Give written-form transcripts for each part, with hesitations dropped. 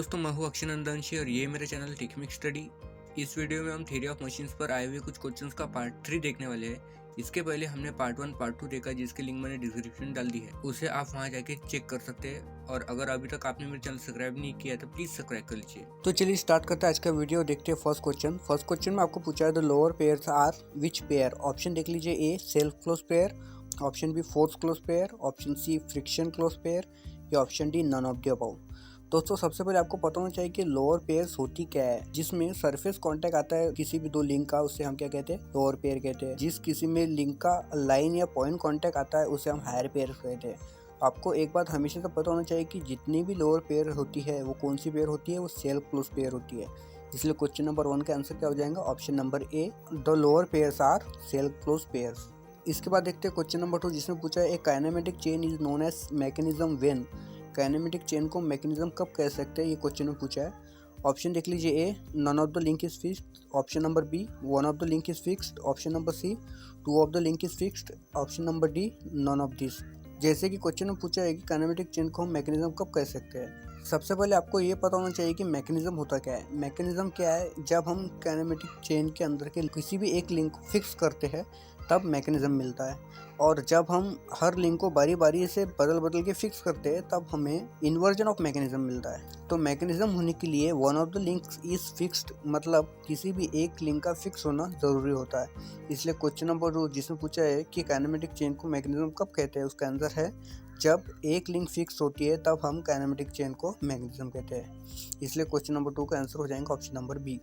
दोस्तों, मैं हूँ अक्षय नंदनशी और ये मेरा चैनल टेक्निक स्टडी। इस वीडियो में हम थ्योरी ऑफ मशीन्स पर आए हुए कुछ क्वेश्चंस का पार्ट 3 देखने वाले हैं। इसके पहले हमने पार्ट 1 पार्ट 2 देखा, जिसकी लिंक मैंने डिस्क्रिप्शन डाल दी है, उसे आप वहां जाके चेक कर सकते हैं। और अगर अभी तक आपने मेरे चैनल सब्सक्राइब नहीं किया तो प्लीज सब्सक्राइब कर लीजिए। तो चलिए स्टार्ट करते हैं आज का वीडियो। देखते हैं फर्स्ट क्वेश्चन में आपको पूछा है the lower pairs are which pair. Option देख लीजिए, A self close pair, option B force close pair, option C friction close pair या option D none of the above. दोस्तों सबसे पहले आपको पता होना चाहिए कि लोअर पेयर्स होती क्या है। जिसमें सरफेस कांटेक्ट आता है किसी भी दो लिंक का, उससे हम क्या कहते हैं, लोअर पेयर कहते हैं। जिस किसी में लिंक का लाइन या पॉइंट कांटेक्ट आता है उसे हम हायर पेयर कहते हैं। आपको एक बात हमेशा से पता होना चाहिए कि जितनी भी लोअर पेयर होती है वो कौन सी पेयर होती है, वो सेल्फ क्लोज पेयर होती है। इसलिए क्वेश्चन नंबर 1 का आंसर क्या हो जाएगा, option number A, the lower pairs are self close pairs. इसके बाद देखते हैं क्वेश्चन नंबर 2, जिसमें पूछा है A kinematic chain is known as mechanism when. Kinematic chain को मैकेनिज्म कब कह सकते हैं, ये क्वेश्चन में पूछा है। ऑप्शन देख लीजिए, A none of the link is fixed, option number B one of the link is fixed, option number C two of the link is fixed, option number D none of this. जैसे कि question में पूछा है कि kinematic chain को हम mechanism कब कह सकते हैं। सबसे पहले आपको ये पता होना चाहिए कि मैकेनिज्म होता क्या है। मैकेनिज्म क्या है, जब हम काइनेमेटिक चेन के अंदर के किसी भी एक लिंक को फिक्स करते हैं तब मैकेनिज्म मिलता है। और जब हम हर लिंक को बारी बारी से बदल के फिक्स करते हैं तब हमें इन्वर्जन ऑफ मैकेनिज्म मिलता है। तो मैकेनिज्म होने के लिए one of the links is fixed, मतलब किसी भी एक लिंक का फिक्स होना जरूरी होता है। इसलिए क्वेश्चन नंबर 2 जिसमें पूछा है कि काइनेमेटिक चेन को मैकेनिज्म कब कहते हैं, उसका आंसर है जब एक लिंक फिक्स होती है तब हम काइनेमेटिक चेन को मैकेनिज्म कहते हैं। इसलिए क्वेश्चन नंबर 2 का आंसर हो जाएगा ऑप्शन नंबर बी।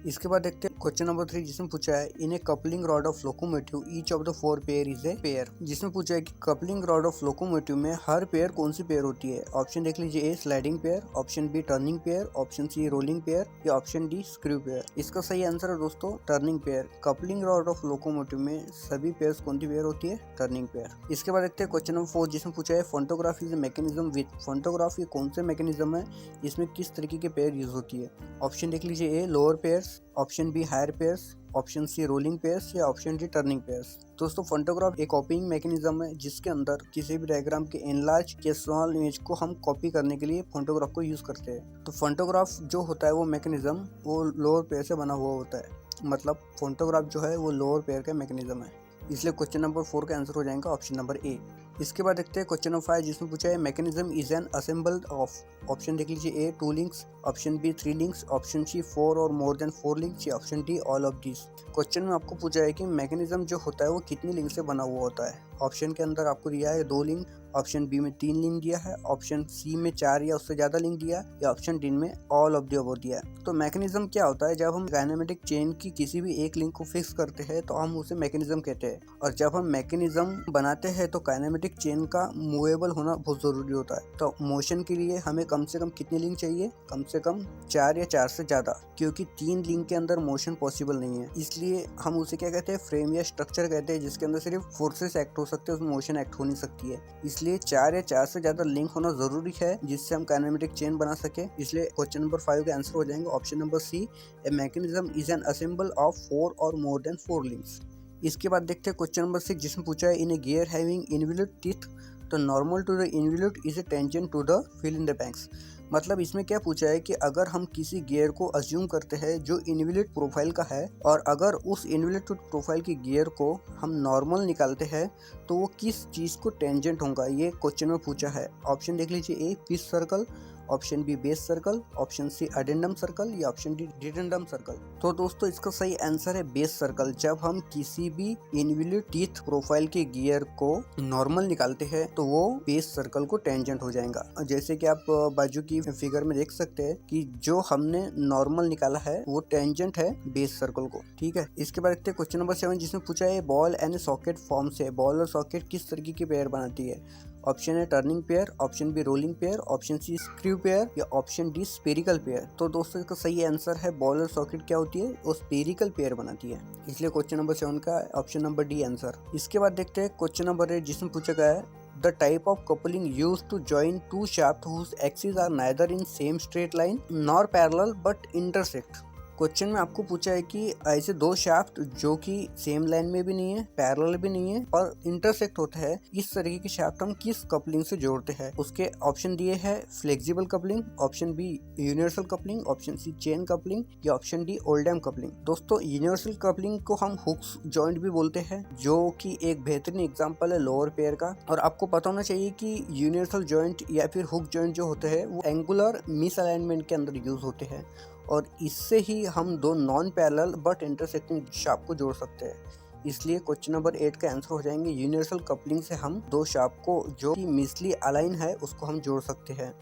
इसके बाद देखते हैं क्वेश्चन नंबर 3, जिसमें पूछा है in a coupling rod of locomotive each of the 4 pair is a pair. जिसमें पूछा है कि कपलिंग रॉड ऑफ लोकोमोटिव में हर पेयर कौन सी पेयर होती है। ऑप्शन देख लीजिए, A sliding pair, option B turning pair, option C rolling pair या ऑप्शन डी स्क्रू पेयर। इसका सही आंसर है दोस्तों turning pair. Coupling rod of locomotive में सभी पेयर कौन सी पेयर होती है, टर्निंग पेयर। इसके बाद देखते हैं क्वेश्चन नंबर 4, जिसमें पूछा है photograph is a mechanism with. Photograph ये कौन से मैकेनिज्म है, इसमें किस तरीके के पेयर यूज होती है। ऑप्शन देख लीजिए, A lower pairs, option B higher pairs, option C rolling pairs या ऑप्शन डी टर्निंग पेयर्स। दोस्तों फोटोग्राफ एक कॉपीइंग मैकेनिज्म है जिसके अंदर किसी भी डायग्राम के एनलार्ज के स्मॉल इमेज को हम कॉपी करने के लिए फोटोग्राफ को यूज करते हैं। तो फोटोग्राफ जो होता है वो मैकेनिज्म वो लोअर पेयर से बना हुआ होता है, मतलब फोटोग्राफ जो है वो लोअर पेयर का मैकेनिज्म है। इसलिए क्वेश्चन नंबर 4 का आंसर हो जाएगा ऑप्शन नंबर ए। इसके बाद देखते हैं क्वेश्चन नंबर 5, जिसमें पूछा है mechanism is an assemble of. Option देख लीजिए, A 2 links, option B 3 links, option C 4 और मोर देन 4 लिंक्स या option D all of this. Question में आपको पूछा है कि मैकेनिज्म जो होता है वो कितनी लिंक से बना हुआ होता है। ऑप्शन के अंदर आपको दिया है 2 लिंक, ऑप्शन बी में 3 लिंक दिया है, ऑप्शन सी में 4 या उससे ज्यादा लिंक दिया या ऑप्शन डी में ऑल ऑफ द अबव दिया है। तो मैकेनिज्म क्या होता है, जब हम काइनेमेटिक चेन की किसी भी एक लिंक को फिक्स करते हैं तो हम उसे मैकेनिज्म कहते हैं। और जब हम मैकेनिज्म बनाते हैं तो काइनेमेटिक चेन का मूवेबल होना बहुत जरूरी होता है। तो मोशन के लिए हमें कम से कम कितनी लिंक चाहिए, कम से कम 4 या 4 से ज्यादा, क्योंकि 3 लिंक के अंदर मोशन पॉसिबल नहीं है। इसलिए हम उसे क्या कहते हैं, फ्रेम या स्ट्रक्चर कहते हैं, जिसके अंदर सिर्फ फोर्सेस एक्ट हो सकते हैं, उसमें मोशन एक्ट हो नहीं सकती है। इसलिए 4 या 4 से ज्यादा लिंक होना जरूरी है जिससे हम काइनेमेटिक चेन बना सके। इसलिए क्वेश्चन नंबर 5 का आंसर हो जाएंगे option number C, a mechanism is an assemble of 4 और मोर देन 4 लिंक्स। इसके बाद देखते हैं क्वेश्चन नंबर 6, जिसमें पूछा है in a gear having involute teeth तो normal to the involute is a tangent to the fill in the blanks. मतलब इसमें क्या पूछा है कि अगर हम किसी गियर को अज्यूम करते हैं जो इनवॉल्यूट प्रोफाइल का है और अगर उस इनवॉल्यूट प्रोफाइल के गियर को हम नॉर्मल निकालते हैं तो वो किस चीज को टेंजेंट होगा, ये क्वेश्चन में पूछा है। ऑप्शन देख लीजिए, A pitch circle, option B base circle, option C addendum circle या ऑप्शन डी डिडेंडम सर्कल। तो दोस्तों इसका सही आंसर है बेस सर्कल। जब हम किसी भी इनवॉल्यूट टीथ प्रोफाइल के गियर को नॉर्मल निकालते हैं तो वो बेस सर्कल को टेंजेंट हो जाएगा। जैसे कि आप बाजू की फिगर में देख सकते हैं कि जो हमने नॉर्मल निकाला है वो टेंजेंट है बेस सर्कल को। ठीक है, इसके बाद देखते हैं क्वेश्चन नंबर 7, जिसमें पूछा है बॉल एंड सॉकेट फॉर्म से। बॉल और सॉकेट किस तरीके की पेयर बनाती है। ऑप्शन है turning pair, option B rolling pair, option C screw pair या ऑप्शन डी स्पेरिकल पेयर। तो दोस्तों इसका सही आंसर है बॉल और सॉकेट क्या होती है, वो स्पेरिकल पेयर बनाती है। इसलिए क्वेश्चन नंबर 7 का ऑप्शन नंबर डी आंसर। इसके बाद देखते हैं क्वेश्चन नंबर 8, जिसमें पूछा गया है the type of coupling used to join 2 shaft whose axes are neither in same straight line nor parallel but intersect। Question में आपको पूछा है कि ऐसे दो शाफ्ट जो कि सेम लाइन में भी नहीं है, पैरेलल भी नहीं है और इंटरसेक्ट होता है, इस तरीके के शाफ्ट हम किस कपलिंग से जोड़ते हैं। उसके ऑप्शन दिए हैं flexible coupling, option B universal coupling, option C chain coupling या ऑप्शन डी ओल्डम कपलिंग। दोस्तों यूनिवर्सल कपलिंग को हम हुक्स जॉइंट भी बोलते हैं, जो कि एक बेहतरीन एग्जांपल है लोअर पेयर का। और आपको पता होना चाहिए कि यूनिवर्सल जॉइंट या फिर हुक जॉइंट जो होते हैं वो एंगुलर मिसअलाइनमेंट के अंदर यूज होते हैं और इससे ही हम दो non parallel but intersecting shaft को जोड़ सकते हैं। इसलिए क्वेश्चन नंबर 8 का आंसर हो जाएंगे यूनिवर्सल कपलिंग से हम दो शाफ्ट को जो कि मिसली अलाइन है उसको हम जोड़ सकते हैं।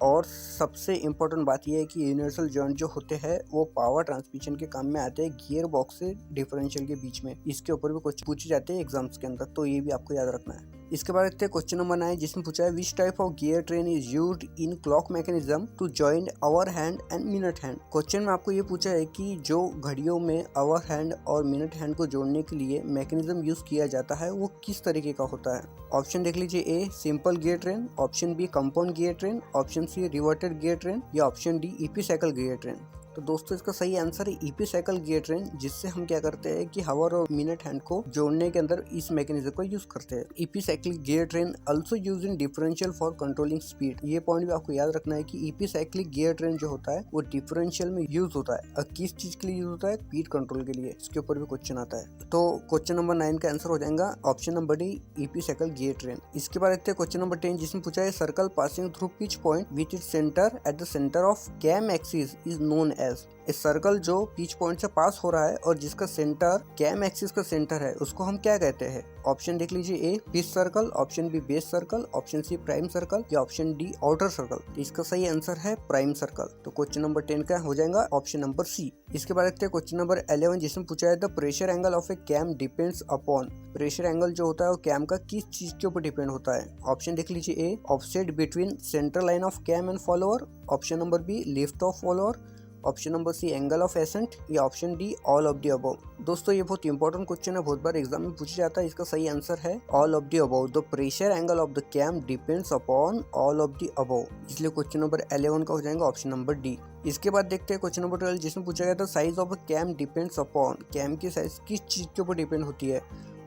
और सबसे इम्पोर्टेंट बात यह है कि यूनिवर्सल जॉइंट जो होते हैं वो पावर ट्रांसमिशन के काम में आते हैं गियर बॉक्स से डिफरेंशियल के बीच में। इसके ऊपर भी कुछ पूछे जाते हैं एग्जाम्स के अंदर, तो ये भी आपको याद रखना है। इसके बाद देखते हैं क्वेश्चन नंबर 9 जिसमें पूछा है which type of gear train is used in clock mechanism to join hour hand and minute hand. Question में आपको ये पूछा है कि जो घड़ियों में आवर हैंड और मिनट हैंड को जोड़ने के लिए मैकेनिज्म यूज किया जाता है वो किस तरीके का होता है। ऑप्शन देख लीजिए, A simple gear train, option B compound gear train, option C reverted gear train या option D epicyclic gear train. तो दोस्तों इसका सही आंसर है ईपी साइकिल गियर ट्रेन, जिससे हम क्या करते हैं कि हावर और मिनट हैंड को जोड़ने के अंदर इस मैकेनिज्म को यूज करते हैं। EP cycle gear train also use in differential for controlling speed. ये पॉइंट भी आपको याद रखना है कि ईपी साइक्लिक गियर ट्रेन जो होता है वो डिफरेंशियल में यूज होता है। और किस चीज के लिए यूज होता है? स्पीड कंट्रोल के लिए। इसके ऊपर भी क्वेश्चन आता है। तो क्वेश्चन नंबर 9 का आंसर हो जाएगा option number D epicyclic gear train. इसके बाद देखते हैं क्वेश्चन नंबर 10 जिसमें पूछा है circle passing through pitch point with its centre at the centre of cam axis is known as. इस सर्कल जो पिच पॉइंट से पास हो रहा है और जिसका सेंटर कैम एक्सिस का सेंटर है उसको हम क्या कहते हैं। ऑप्शन देख लीजिए, A pitch circle, option B base circle, option C prime circle या ऑप्शन डी आउटर सर्कल। तो इसका सही आंसर है प्राइम सर्कल। तो क्वेश्चन नंबर 10 का हो जाएगा ऑप्शन नंबर सी। इसके बाद देखते हैं क्वेश्चन नंबर 11 जिसमें पूछा है the pressure angle of a cam depends upon. Pressure angle जो होता है वो कैम का किस चीज के ऊपर डिपेंड होता है। ऑप्शन देख लीजिए, A offset between central line of cam and follower, option number B lift of follower, option number C angle of ascent या option D all of the above. दोस्तों ये बहुत इंपॉर्टेंट क्वेश्चन है, बहुत बार एग्जाम में पूछा जाता है। इसका सही आंसर है all of the above. The pressure angle of the cam depends upon all of the above. इसलिए क्वेश्चन नंबर 11 का हो जाएगा ऑप्शन नंबर डी। इसके बाद देखते हैं क्वेश्चन नंबर 12 जिसमें पूछा गया था size of a cam depends upon. Cam की साइज किस चीज के ऊपर डिपेंड होती है।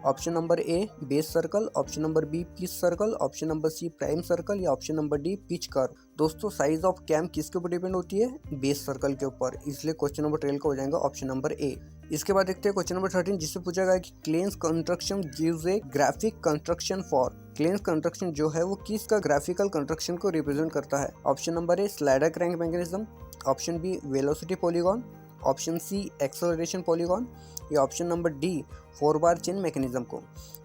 Option number A base circle, option number B pitch circle, option number C prime circle या option number D pitch curve. दोस्तों साइज ऑफ कैम किसके ऊपर डिपेंड होती है? बेस सर्कल के ऊपर। इसलिए क्वेश्चन नंबर 12 का हो जाएगा ऑप्शन नंबर ए। इसके बाद देखते हैं क्वेश्चन नंबर 13 जिससे पूछा गया कि cleanse construction gives A graphic construction for. Cleanse construction जो है वो किसका ग्राफिकल कंस्ट्रक्शन को रिप्रेजेंट करता है। Option number A slider crank mechanism, option B velocity polygon, option C acceleration polygon या option number D 4 bar chain mechanism को।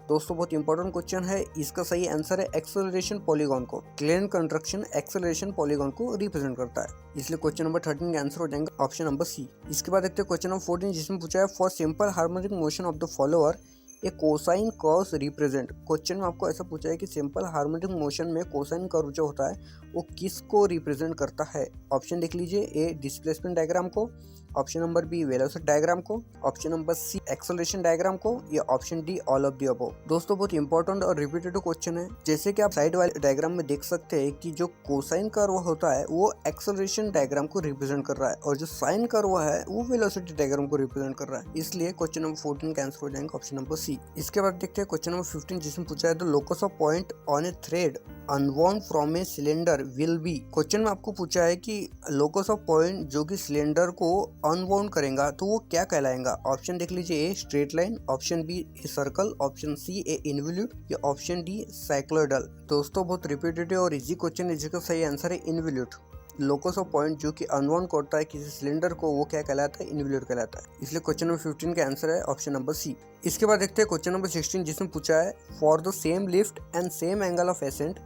दोस्तों बहुत इंपॉर्टेंट क्वेश्चन है, इसका सही आंसर है एक्सेलरेशन पॉलीगॉन को। क्लेन कंस्ट्रक्शन एक्सेलरेशन पॉलीगॉन को रिप्रेजेंट करता है। इसलिए क्वेश्चन नंबर 13 का आंसर हो जाएगा ऑप्शन नंबर सी। इसके बाद देखते हैं क्वेश्चन नंबर 14 जिसमें पूछा है for simple harmonic motion of the follower A cosine curve represent. Question में आपको ऐसा पूछा है कि सिंपल हार्मोनिक मोशन में कोसाइन कर्व जो होता है वो किसको रिप्रेजेंट करता है। ऑप्शन देख लीजिए, ए डिस्प्लेसमेंट डायग्राम को, option number B velocity diagram को, option number C acceleration diagram को या option D all of the above. दोस्तों बहुत इंपॉर्टेंट और रिपीटेटिव क्वेश्चन है। जैसे कि आप साइड वाले डायग्राम में देख सकते हैं कि जो कोसाइन कर्व होता है वो एक्सेलरेशन डायग्राम को रिप्रेजेंट कर रहा है और जो साइन कर्व है वो वेलोसिटी डायग्राम को रिप्रेजेंट कर रहा है। इसलिए क्वेश्चन नंबर 14 का आंसर हो जाएगा ऑप्शन नंबर सी। इसके बाद देखते हैं क्वेश्चन नंबर 15 जिसमें पूछा है the locus of point on A thread unwound from a cylinder will be. Question में आपको पूछा है कि लोकस ऑफ पॉइंट जो कि सिलेंडर को अनवाउंड करेगा तो वो क्या कहलाएगा। ऑप्शन देख लीजिए, A straight line, option B a circle, option C a involute या ऑप्शन डी साइक्लोइडल। दोस्तों बहुत रिपीटेटिव और इजी क्वेश्चन है जिसका सही आंसर है इनवॉल्यूट। लोकस ऑफ पॉइंट जो कि अनवाउंड करता है किसी सिलेंडर को वो क्या कहलाता है? इनवॉल्यूट कहलाता है। इसलिए क्वेश्चन नंबर 15 का आंसर है ऑप्शन नंबर सी। इसके बाद देखते हैं क्वेश्चन नंबर 16 जिसमें पूछा है for the same lift and same angle of accent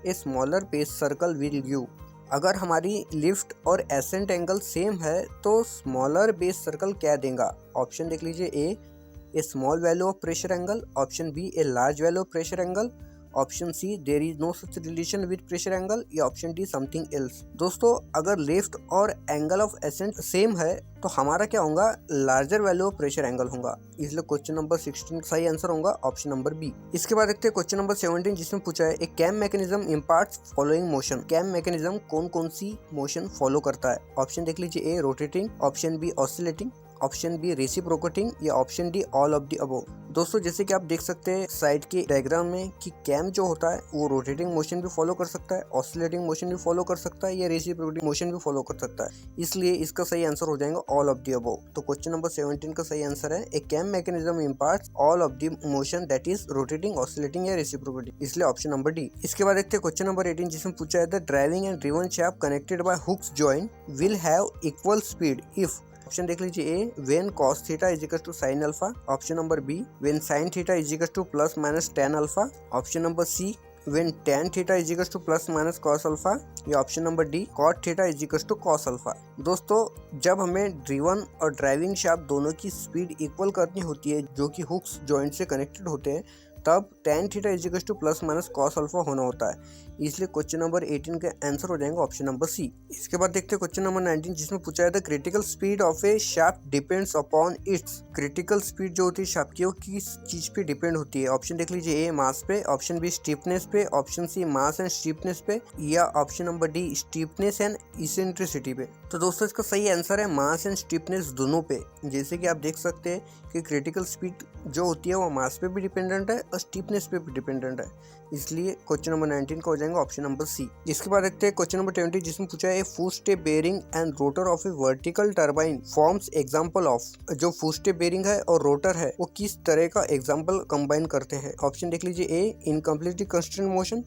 a smaller base circle will give. अगर हमारी लिफ्ट और एसेंट एंगल सेम है तो स्मॉलर बेस सर्कल क्या देगा। ऑप्शन देख लीजिए, A small value of pressure angle, option B a large value of pressure angle, option C there is no such relation with pressure angle, या option D something else. दोस्तों अगर lift और angle of accent same है तो हमारा क्या होगा, larger value of pressure angle होगा, इसलिए क्वेश्चन नंबर 16 सही आंसर होगा ऑप्शन नंबर बी। इसके बाद देखते हैं क्वेश्चन नंबर 17 जिसमें पूछा है एक cam mechanism imparts following motion. Cam mechanism कौन कौन सी मोशन फॉलो करता है? ऑप्शन देख लीजिए, A rotating, option B oscillating, option B reciprocating, या option D all of the above. दोस्तों जैसे कि आप देख सकते हैं साइड के डायग्राम में कि कैम जो होता है वो रोटेटिंग मोशन भी फॉलो कर सकता है, ऑसिलेटिंग मोशन भी फॉलो कर सकता है, या रेसिप्रोकेटिंग मोशन भी फॉलो कर सकता है, इसलिए इसका सही आंसर हो जाएगा ऑल ऑफ द अबव। तो क्वेश्चन नंबर 17 का सही आंसर है A cam mechanism imparts all of the motion that is rotating, oscillating या रेसिप्रोकेटिंग, इसलिए ऑप्शन नंबर डी। इसके बाद देखते हैं क्वेश्चन नंबर 18 जिसमें पूछा है the driving and driven shaft connected by Hooke's joint will have equal speed if. Option देख लीजिए, A when cos theta is equal to sin alpha, option number B when sin theta is equal to plus minus tan alpha, option number C when tan theta is equal to plus minus cos alpha, या option number D cot theta is equal to cos alpha. दोस्तों जब हमें driven और driving shaft दोनों की speed equal करनी होती है जो कि हुक्स जॉइंट से कनेक्टेड होते हैं, तब tan theta is equal to plus minus cos alpha होना होता है, इसलिए क्वेश्चन नंबर 18 का आंसर हो जाएगा ऑप्शन नंबर सी। इसके बाद देखते हैं क्वेश्चन नंबर 19 जिसमें पूछा है the critical speed of A shaft depends upon its. Critical speed जो होती है शाफ्ट की वो किस चीज पे डिपेंड होती है? ऑप्शन देख लीजिए, ए मास पे, ऑप्शन बी स्टीफनेस पे, option C mass and stiffness पे, या option number D stiffness and eccentricity पे। तो दोस्तों इसका सही आंसर है मास एंड स्टीफनेस दोनों पे। जैसे कि आप देख सकते हैं कि क्रिटिकल स्पीड जो होती है वो मास पे भी डिपेंडेंट है और स्टीफनेस पे भी डिपेंडेंट है, इसलिए क्वेश्चन नंबर 19 का हो जाएगा ऑप्शन नंबर सी। इसके बाद देखते हैं क्वेश्चन नंबर 20 जिसमें पूछा है footstep bearing and rotor of A vertical turbine forms example of. जो फुटस्टेप बेयरिंग है और रोटर है वो किस तरह का एग्जांपल कंबाइन करते हैं? ऑप्शन देख लीजिए, A incompletely constraint motion,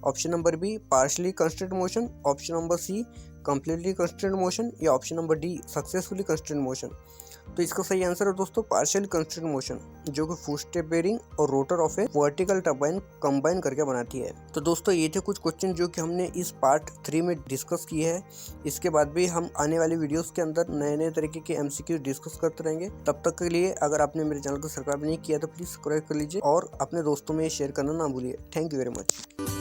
option number B partially constraint motion, option number C completely constraint motion, या option number D successfully constraint motion. तो इसका सही आंसर है दोस्तों पार्शियल कंस्ट्रेंट मोशन, जो कि फुटस्टेप बेयरिंग और rotor of A vertical turbine combine करके बनाती है। तो दोस्तों ये थे कुछ क्वेश्चन जो कि हमने इस पार्ट 3 में डिस्कस किए हैं। इसके बाद भी हम आने वाली वीडियोस के अंदर नए नए तरीके के MCQ डिस्कस करते रहेंगे। तब तक के लिए अगर आपने मेरे चैनल को सब्सक्राइब नहीं किया तो प्लीज सब्सक्राइब कर लीजिए और अपने दोस्तों में शेयर करना ना भूलिए। Thank you very much.